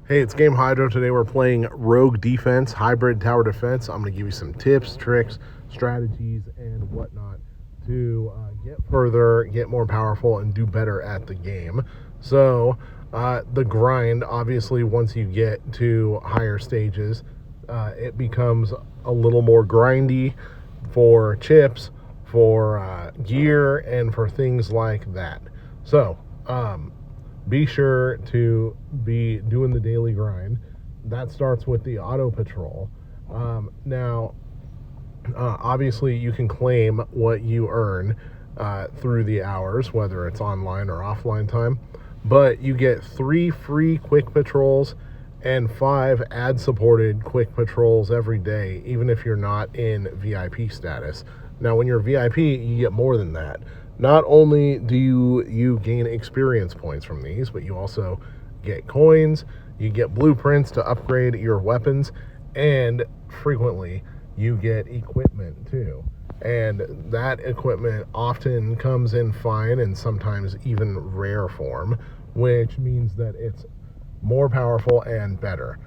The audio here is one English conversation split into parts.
Hey, it's Game Hydro. Today we're playing Rogue Defense, Hybrid Tower Defense. I'm going to give you some tips, tricks, strategies, and whatnot to get further, get more powerful, and do better at the game. So, the grind, obviously, once you get to higher stages, it becomes a little more grindy for chips, for gear, and for things like that. So, be sure to be doing the daily grind. That starts with the auto patrol. Obviously, you can claim what you earn through the hours, whether it's online or offline time. But you get 3 free quick patrols and 5 ad supported quick patrols every day, even if you're not in VIP status. Now, when you're VIP, you get more than that. Not only do you gain experience points from these, but you also get coins, you get blueprints to upgrade your weapons, and frequently you get equipment too. And that equipment often comes in fine and sometimes even rare form, which means that it's more powerful and better.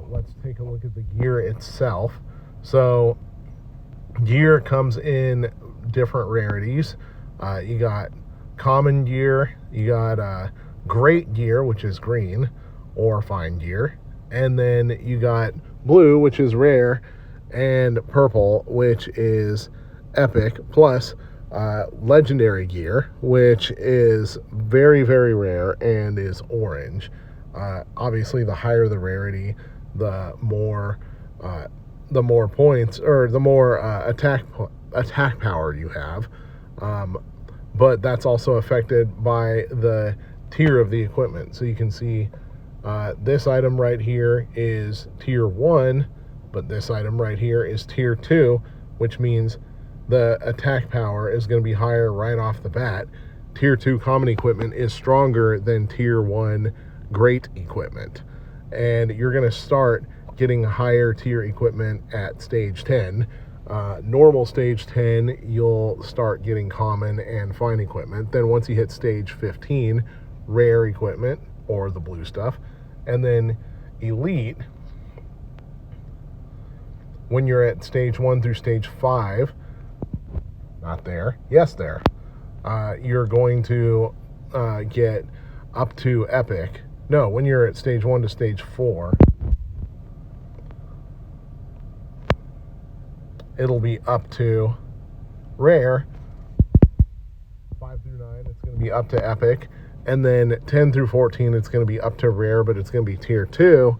Let's take a look at the gear itself. So, gear comes in different rarities. You got common gear, you got great gear, which is green, or fine gear, and then you got blue, which is rare, and purple, which is epic, plus legendary gear, which is very, very rare and is orange. Obviously, the higher the rarity, the more points, or the more attack power you have. But that's also affected by the tier of the equipment. So you can see this item right here is tier 1, but this item right here is tier 2, which means the attack power is going to be higher right off the bat. Tier 2 common equipment is stronger than tier 1 great equipment. And you're going to start getting higher tier equipment at stage 10. Normal stage 10, you'll start getting common and fine equipment. Then once you hit stage 15, rare equipment, or the blue stuff. And then elite, when you're at stage 1 through stage 5, not there, yes there, you're going to get up to epic. No, when you're at stage 1 to stage 4, it'll be up to rare. 5 through 9, it's going to be up to epic. And then 10 through 14, it's going to be up to rare, but it's going to be tier 2.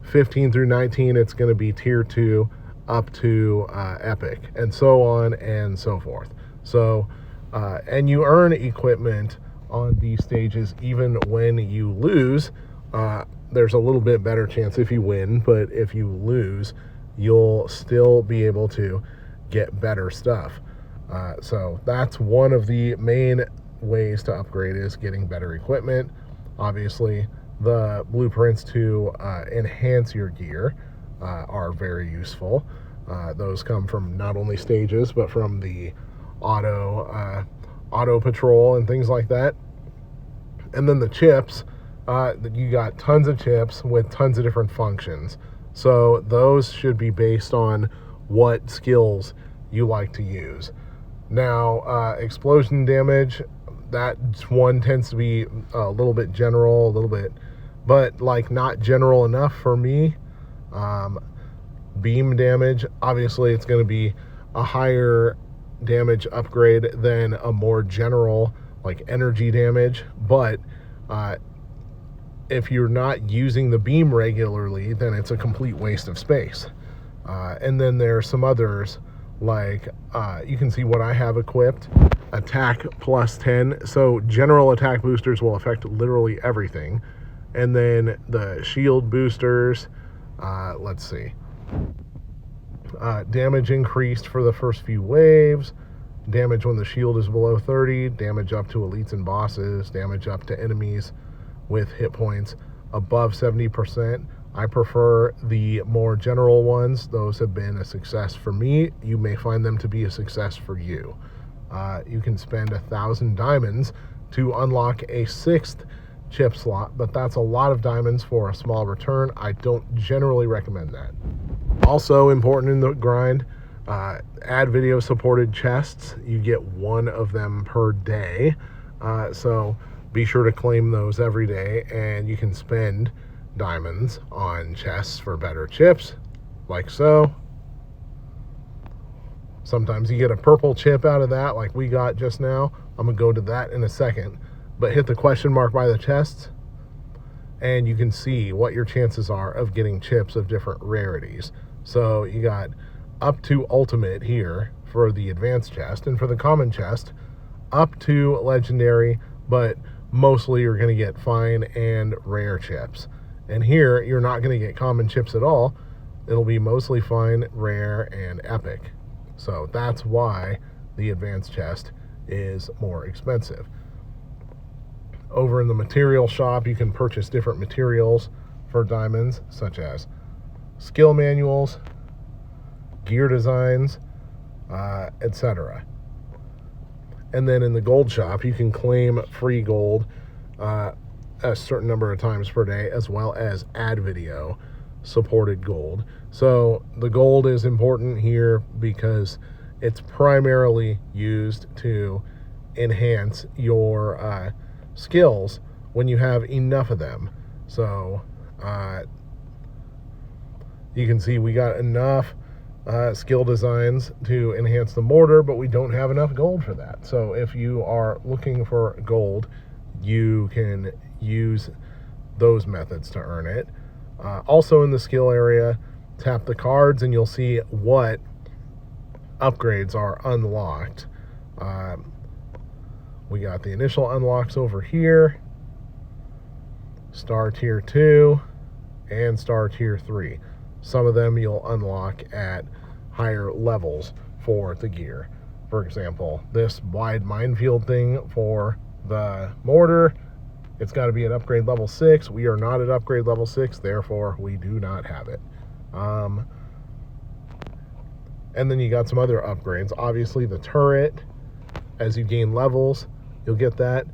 15 through 19, it's going to be tier 2 up to epic, and so on and so forth. So, and you earn equipment on these stages even when you lose. There's a little bit better chance if you win, but if you lose, you'll still be able to get better stuff. So that's one of the main ways to upgrade, is getting better equipment. Obviously, the blueprints to enhance your gear are very useful. Those come from not only stages, but from the auto patrol and things like that. And then the chips, you got tons of chips with tons of different functions. So those should be based on what skills you like to use. Now, explosion damage, that one tends to be a little bit general, but like not general enough for me. Beam damage, obviously it's going to be a higher damage upgrade than a more general like energy damage, but if you're not using the beam regularly, then it's a complete waste of space. And then there are some others, like you can see what I have equipped. Attack plus 10. So general attack boosters will affect literally everything. And then the shield boosters, let's see. Damage increased for the first few waves. Damage when the shield is below 30. Damage up to elites and bosses. Damage up to enemies with hit points above 70%. I prefer the more general ones. Those have been a success for me. You may find them to be a success for you. You can spend 1,000 diamonds to unlock a 6th chip slot, but that's a lot of diamonds for a small return. I don't generally recommend that. Also important in the grind, add video supported chests. You get one of them per day, so be sure to claim those every day, and you can spend diamonds on chests for better chips, like so. Sometimes you get a purple chip out of that, like we got just now. I'm gonna go to that in a second, but hit the question mark by the chests and you can see what your chances are of getting chips of different rarities. So you got up to ultimate here for the advanced chest, and for the common chest up to legendary, but mostly you're going to get fine and rare chips. And here you're not going to get common chips at all. It'll be mostly fine, rare, and epic. So that's why the advanced chest is more expensive. Over in the material shop, you can purchase different materials for diamonds, such as skill manuals, gear designs, etc. And then in the gold shop, you can claim free gold a certain number of times per day, as well as add video supported gold. So the gold is important here because it's primarily used to enhance your skills when you have enough of them. So you can see we got enough skill designs to enhance the mortar, but we don't have enough gold for that. So if you are looking for gold, you can use those methods to earn it. Also in the skill area, tap the cards and you'll see what upgrades are unlocked. We got the initial unlocks over here, Star Tier 2 and Star Tier 3. Some of them you'll unlock at higher levels for the gear. For example, this wide minefield thing for the mortar, it's got to be at upgrade level 6. We are not at upgrade level 6, therefore we do not have it. And then you got some other upgrades. Obviously the turret, as you gain levels, you'll get that.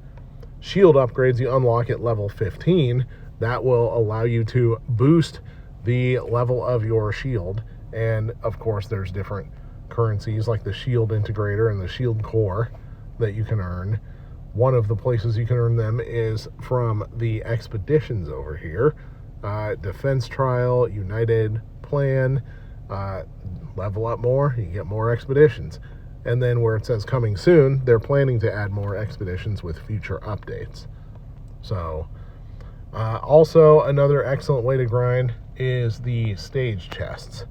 Shield upgrades you unlock at level 15. That will allow you to boost the level of your shield. And of course there's different currencies like the shield integrator and the shield core that you can earn. One of the places you can earn them is from the expeditions over here. Defense Trial, United Plan, level up more, you get more expeditions. And then where it says coming soon, they're planning to add more expeditions with future updates. So also another excellent way to grind is the stage chests.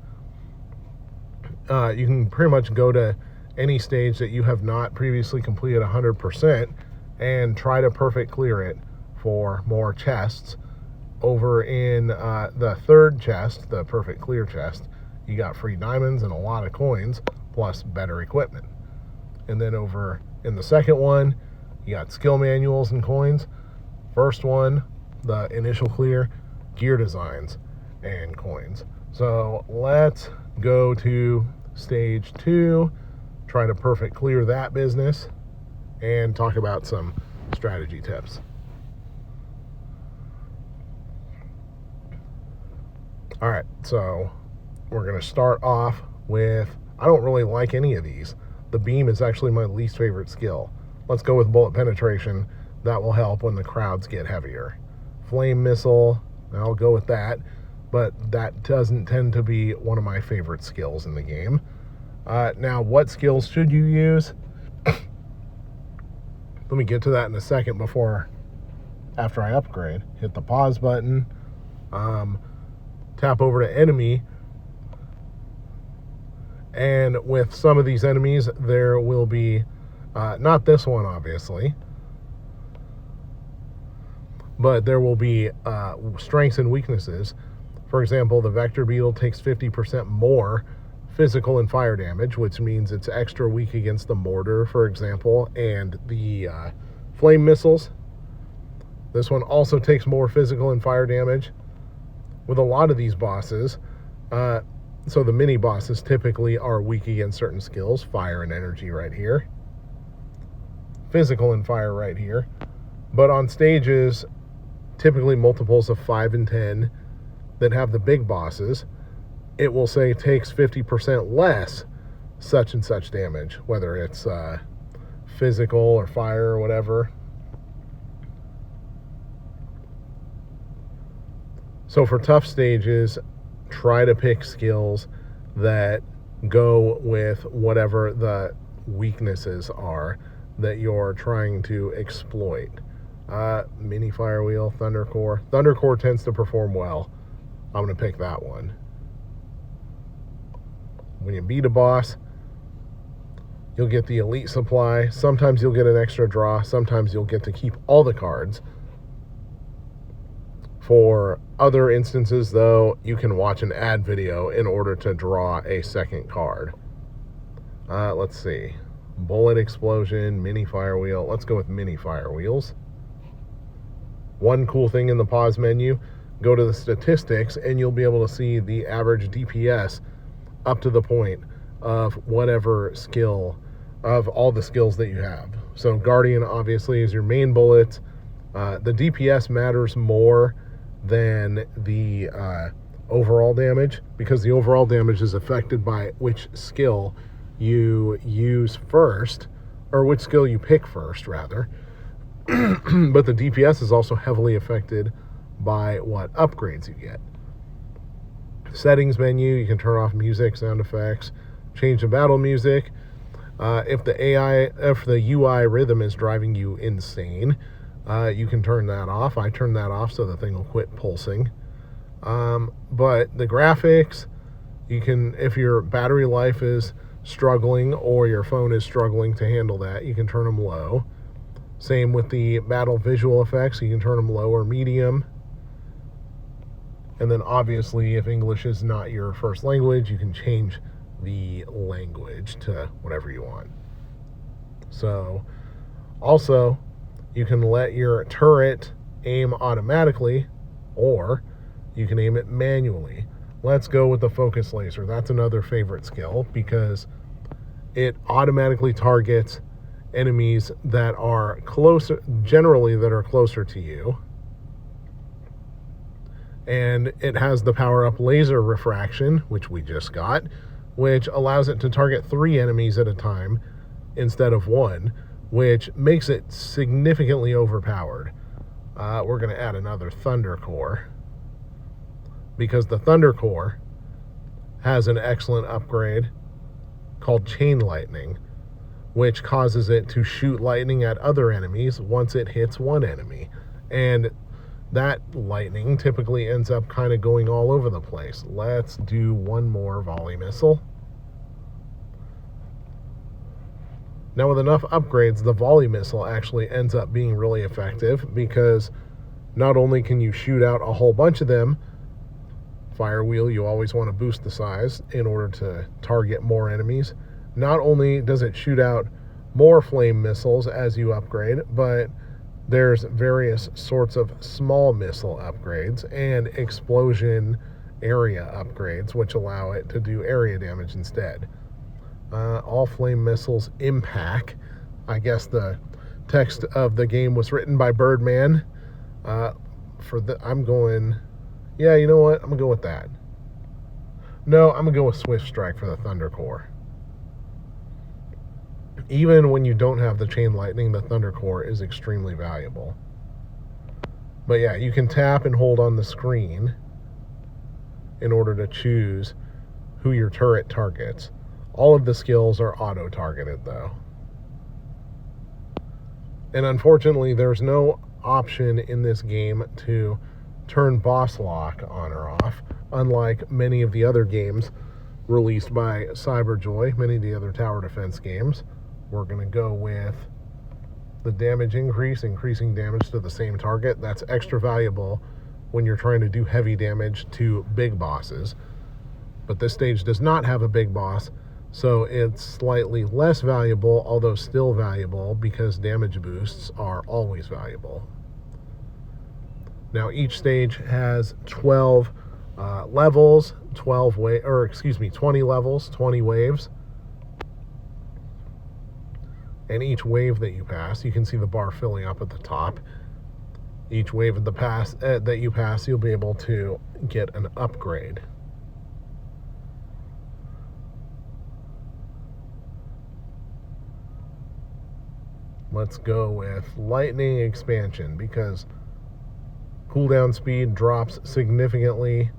You can pretty much go to any stage that you have not previously completed 100% and try to perfect clear it for more chests. Over in the third chest, the perfect clear chest, you got free diamonds and a lot of coins plus better equipment. And then over in the second one, you got skill manuals and coins. First one, the initial clear, gear designs and coins. So let's go to stage 2, try to perfect clear that business, and talk about some strategy tips. All right, so we're going to start off with, I don't really like any of these. The beam is actually my least favorite skill. Let's go with bullet penetration. That will help when the crowds get heavier. Flame missile, I'll go with that, but that doesn't tend to be one of my favorite skills in the game. Now, what skills should you use? Let me get to that in a second after I upgrade. Hit the pause button, tap over to enemy, and with some of these enemies there will be, not this one obviously, but there will be strengths and weaknesses. For example, the Vector Beetle takes 50% more physical and fire damage, which means it's extra weak against the mortar, for example, and the flame missiles. This one also takes more physical and fire damage. With a lot of these bosses, so the mini bosses typically are weak against certain skills, fire and energy right here, physical and fire right here. But on stages typically multiples of 5 and 10 that have the big bosses, it will say takes 50% less such and such damage, whether it's physical or fire or whatever. So for tough stages, try to pick skills that go with whatever the weaknesses are that you're trying to exploit. Mini Fire Wheel, Thunder Core. Thunder Core tends to perform well. I'm going to pick that one. When you beat a boss, you'll get the elite supply. Sometimes you'll get an extra draw. Sometimes you'll get to keep all the cards. For other instances, though, you can watch an ad video in order to draw a second card. Let's see. Bullet Explosion, Mini Fire Wheel. Let's go with Mini Fire Wheels. One cool thing in the pause menu, go to the statistics and you'll be able to see the average DPS up to the point of whatever skill, of all the skills that you have. So Guardian obviously is your main bullet. The DPS matters more than the overall damage, because the overall damage is affected by which skill you use first, or which skill you pick first, rather. But the DPS is also heavily affected by what upgrades you get. Settings menu, you can turn off music, sound effects, change the battle music. If the UI rhythm is driving you insane, you can turn that off. I turn that off so the thing will quit pulsing. But the graphics, you can, if your battery life is struggling or your phone is struggling to handle that, you can turn them low. Same with the battle visual effects, you can turn them low or medium. And then obviously, if English is not your first language, you can change the language to whatever you want. So, also, you can let your turret aim automatically, or you can aim it manually. Let's go with the focus laser. That's another favorite skill because it automatically targets enemies that are closer, generally that are closer to you. And it has the power-up laser refraction, which we just got, which allows it to target 3 enemies at a time instead of 1, which makes it significantly overpowered. We're going to add another Thunder Core, because the Thunder Core has an excellent upgrade called Chain Lightning, which causes it to shoot lightning at other enemies once it hits one enemy. And that lightning typically ends up kind of going all over the place. Let's do one more volley missile. Now with enough upgrades, the volley missile actually ends up being really effective, because not only can you shoot out a whole bunch of them, Fire Wheel, you always want to boost the size in order to target more enemies. Not only does it shoot out more flame missiles as you upgrade, but there's various sorts of small missile upgrades and explosion area upgrades, which allow it to do area damage instead. All flame missiles impact. I guess the text of the game was written by Birdman. I'm going, yeah, you know what? I'm going to go with that. No, I'm going to go with Swift Strike for the Thunder Core. Even when you don't have the Chain Lightning, the Thunder Core is extremely valuable. But yeah, you can tap and hold on the screen in order to choose who your turret targets. All of the skills are auto-targeted, though. And unfortunately, there's no option in this game to turn boss lock on or off, unlike many of the other games released by Cyberjoy, many of the other tower defense games. We're going to go with the damage increase, increasing damage to the same target. That's extra valuable when you're trying to do heavy damage to big bosses. But this stage does not have a big boss, so it's slightly less valuable, although still valuable, because damage boosts are always valuable. Now each stage has 12 levels, 20 levels, 20 waves. And each wave that you pass, you can see the bar filling up at the top, Each wave of the pass that you pass, you'll be able to get an upgrade. Let's go with lightning expansion because cooldown speed drops significantly,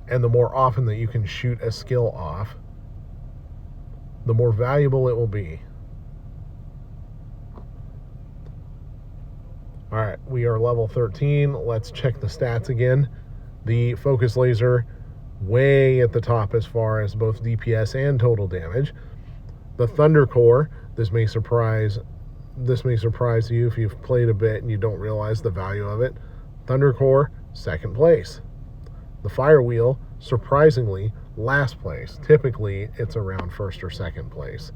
and the more often that you can shoot a skill off, the more valuable it will be. All right, we are level 13. Let's check the stats again. The focus laser way at the top as far as both DPS and total damage. The Thunder Core, this may surprise you if you've played a bit and you don't realize the value of it. Thunder Core, second place. The Fire Wheel, surprisingly, last place. Typically, it's around first or second place.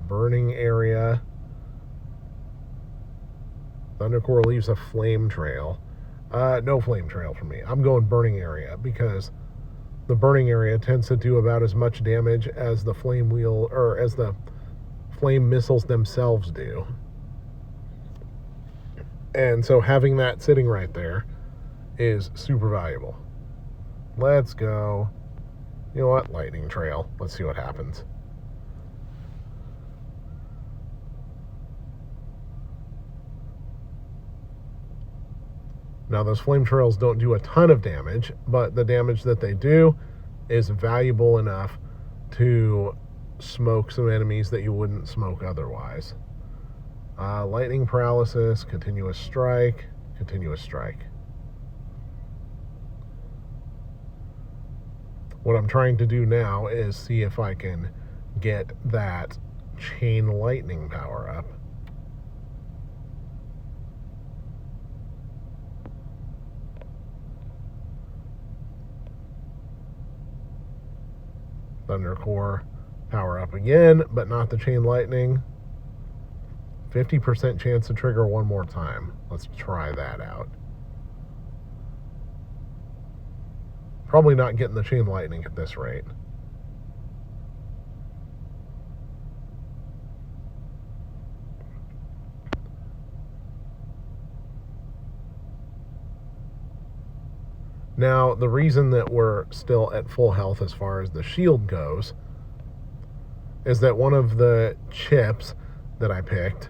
Burning Area. Thunder Core leaves a flame trail. No flame trail for me. I'm going Burning Area because the Burning Area tends to do about as much damage as the flame wheel, or as the flame missiles themselves do. And so having that sitting right there is super valuable. Let's go. You know what? Lightning Trail. Let's see what happens. Now, those flame trails don't do a ton of damage, but the damage that they do is valuable enough to smoke some enemies that you wouldn't smoke otherwise. Lightning Paralysis, Continuous Strike, Continuous Strike. What I'm trying to do now is see if I can get that Chain Lightning power up. Thunder Core power up again, but not the Chain Lightning. 50% chance to trigger one more time. Let's try that out. Probably not getting the Chain Lightning at this rate. Now, the reason that we're still at full health as far as the shield goes is that one of the chips that I picked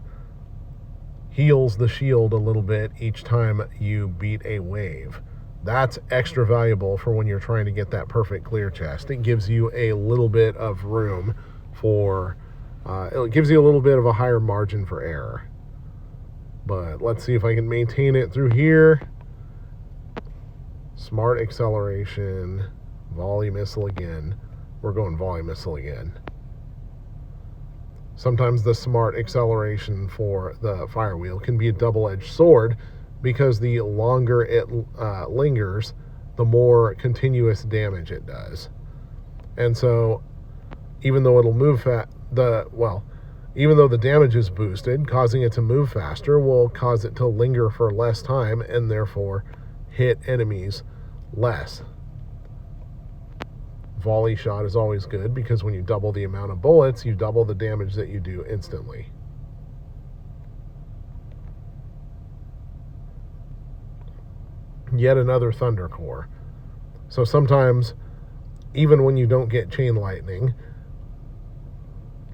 heals the shield a little bit each time you beat a wave. That's extra valuable for when you're trying to get that perfect clear chest. It gives you a little bit of room for, it gives you a little bit of a higher margin for error. But let's see if I can maintain it through here. Smart Acceleration, Volley Missile again. We're going Volley Missile again. Sometimes the Smart Acceleration for the Fire Wheel can be a double-edged sword because the longer it lingers, the more continuous damage it does. And so, even though it'll move even though the damage is boosted, causing it to move faster will cause it to linger for less time and therefore hit enemies less. Volley shot is always good because when you double the amount of bullets, you double the damage that you do instantly. Yet another Thunder Core. So sometimes, even when you don't get Chain Lightning,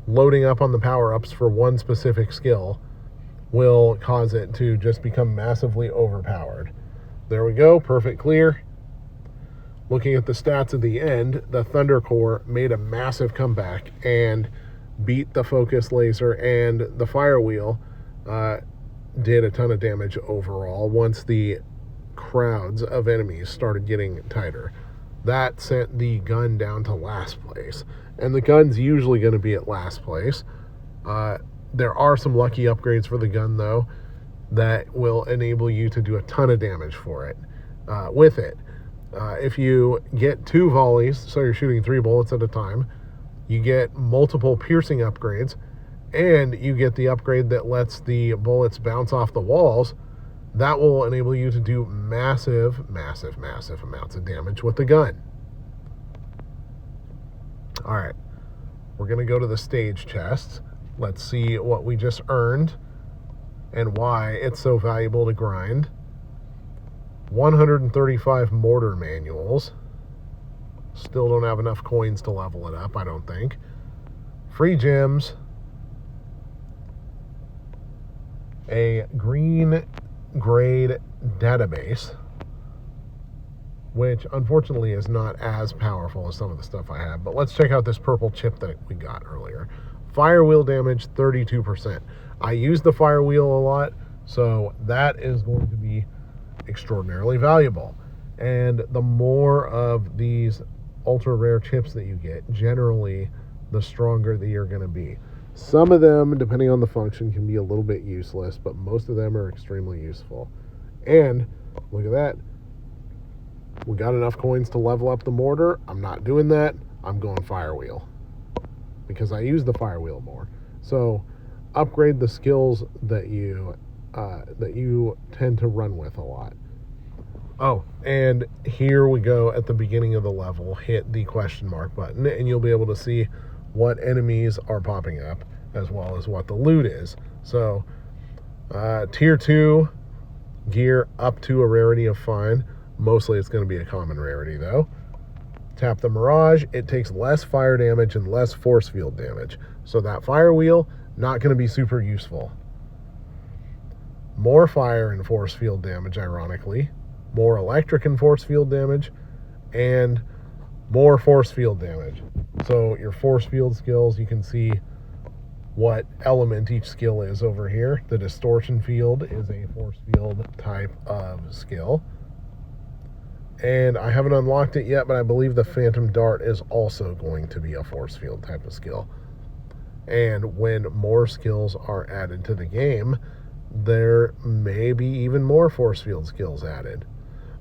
loading up on the power-ups for one specific skill will cause it to just become massively overpowered. There we go, perfect clear. Looking at the stats at the end, the Thunder Core made a massive comeback and beat the Focus Laser, and the Fire Wheel did a ton of damage overall once the crowds of enemies started getting tighter. That sent the gun down to last place, and the gun's usually going to be at last place. There are some lucky upgrades for the gun, though, that will enable you to do a ton of damage for it with it. If you get 2 volleys, so you're shooting 3 bullets at a time, you get multiple piercing upgrades, and you get the upgrade that lets the bullets bounce off the walls. That will enable you to do massive, massive, massive amounts of damage with the gun. All right, we're going to go to the stage chests. Let's see what we just earned and why it's so valuable to grind. 135 mortar manuals. Still don't have enough coins to level it up, I don't think. Free gems. A green grade database, which unfortunately is not as powerful as some of the stuff I have. But let's check out this purple chip that we got earlier. Fire wheel damage, 32%. I use the fire wheel a lot, so that is going to be extraordinarily valuable. And the more of these ultra rare chips that you get, generally the stronger that you're going to be. Some of them, depending on the function, can be a little bit useless, but most of them are extremely useful. And look at that. We got enough coins to level up the mortar. I'm not doing that. I'm going fire wheel because I use the fire wheel more. So upgrade the skills that you tend to run with a lot. Oh, and here we go at the beginning of the level. Hit the question mark button and you'll be able to see what enemies are popping up as well as what the loot is. So tier 2 gear up to a rarity of fine. Mostly it's going to be a common rarity though. Tap the Mirage. It takes less fire damage and less force field damage. So that fire wheel, not going to be super useful. More fire and force field damage, ironically. More electric and force field damage. And more force field damage. So your force field skills, you can see what element each skill is over here. The distortion field is a force field type of skill. And I haven't unlocked it yet, but I believe the Phantom Dart is also going to be a force field type of skill. And when more skills are added to the game, there may be even more force field skills added.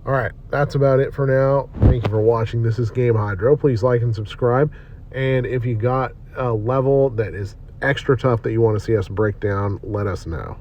All right, that's about it for now. Thank you for watching. This is Game Hydro. Please like and subscribe. And if you got a level that is extra tough that you want to see us break down, let us know.